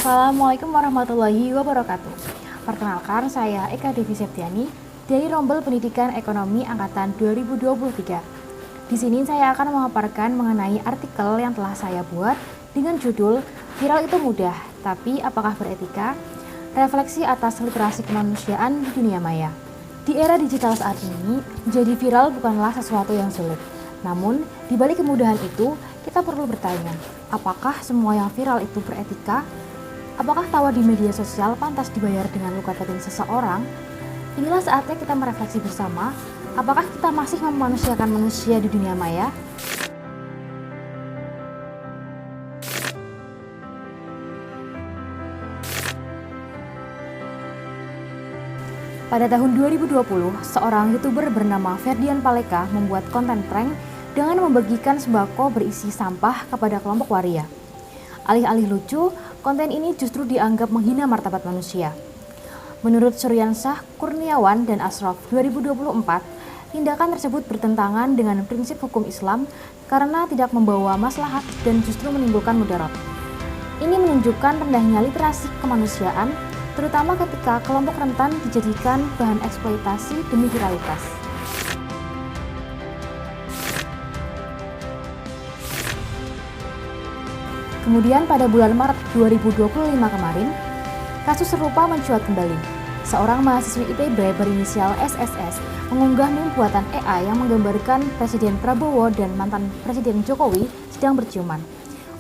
Assalamualaikum warahmatullahi wabarakatuh. Perkenalkan, saya Eka Devi Septiani dari Rombel Pendidikan Ekonomi Angkatan 2023. Di sini saya akan memaparkan mengenai artikel yang telah saya buat dengan judul Viral itu mudah, tapi apakah beretika? Refleksi atas literasi kemanusiaan di dunia maya. Di era digital saat ini, menjadi viral bukanlah sesuatu yang sulit. Namun, di balik kemudahan itu, kita perlu bertanya, apakah semua yang viral itu beretika? Apakah tawa di media sosial pantas dibayar dengan luka batin seseorang? Inilah saatnya kita merefleksi bersama, apakah kita masih memanusiakan manusia di dunia maya? Pada tahun 2020, seorang YouTuber bernama Ferdian Paleka membuat konten prank dengan membagikan sembako berisi sampah kepada kelompok waria. Alih-alih lucu, konten ini justru dianggap menghina martabat manusia. Menurut Suryansah, Kurniawan, dan Ashraf 2024, tindakan tersebut bertentangan dengan prinsip hukum Islam karena tidak membawa maslahat dan justru menimbulkan mudarat. Ini menunjukkan rendahnya literasi kemanusiaan, terutama ketika kelompok rentan dijadikan bahan eksploitasi demi viralitas. Kemudian pada bulan Maret 2025 kemarin, kasus serupa mencuat kembali. Seorang mahasiswi ITB berinisial SSS mengunggah meme buatan AI yang menggambarkan Presiden Prabowo dan mantan Presiden Jokowi sedang berciuman.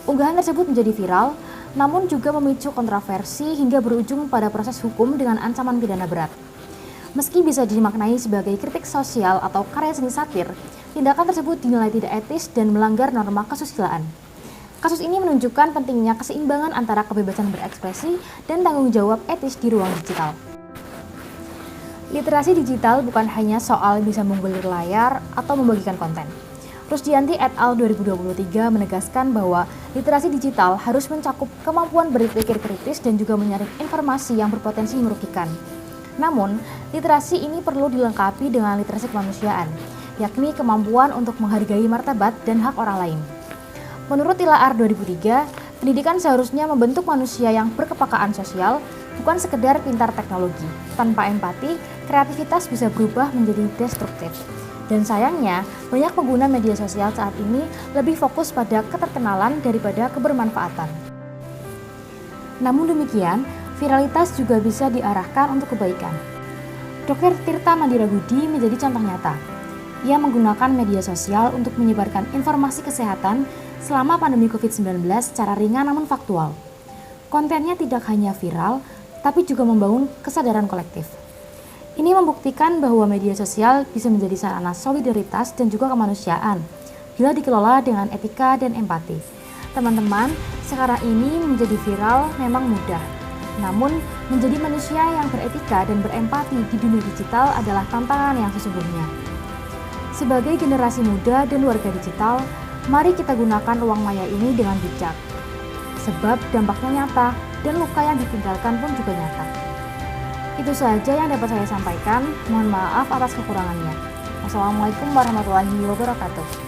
Unggahan tersebut menjadi viral, namun juga memicu kontroversi hingga berujung pada proses hukum dengan ancaman pidana berat. Meski bisa dimaknai sebagai kritik sosial atau karya seni satir, tindakan tersebut dinilai tidak etis dan melanggar norma kesusilaan. Kasus ini menunjukkan pentingnya keseimbangan antara kebebasan berekspresi dan tanggung jawab etis di ruang digital. Literasi digital bukan hanya soal bisa menggulir layar atau membagikan konten. Rusdianti et al. 2023 menegaskan bahwa literasi digital harus mencakup kemampuan berpikir kritis dan juga menyaring informasi yang berpotensi merugikan. Namun, literasi ini perlu dilengkapi dengan literasi kemanusiaan, yakni kemampuan untuk menghargai martabat dan hak orang lain. Menurut Ilaar 2003, pendidikan seharusnya membentuk manusia yang berkepekaan sosial, bukan sekedar pintar teknologi. Tanpa empati, kreativitas bisa berubah menjadi destruktif. Dan sayangnya, banyak pengguna media sosial saat ini lebih fokus pada keterkenalan daripada kebermanfaatan. Namun demikian, viralitas juga bisa diarahkan untuk kebaikan. Dr. Tirta Mandiragudi menjadi contoh nyata. Ia menggunakan media sosial untuk menyebarkan informasi kesehatan selama pandemi COVID-19 secara ringan namun faktual. Kontennya tidak hanya viral, tapi juga membangun kesadaran kolektif. Ini membuktikan bahwa media sosial bisa menjadi sarana solidaritas dan juga kemanusiaan, bila dikelola dengan etika dan empati. Teman-teman, sekarang ini menjadi viral memang mudah. Namun, menjadi manusia yang beretika dan berempati di dunia digital adalah tantangan yang sesungguhnya. Sebagai generasi muda dan warga digital, mari kita gunakan ruang maya ini dengan bijak. Sebab dampaknya nyata dan luka yang ditinggalkan pun juga nyata. Itu saja yang dapat saya sampaikan. Mohon maaf atas kekurangannya. Wassalamualaikum warahmatullahi wabarakatuh.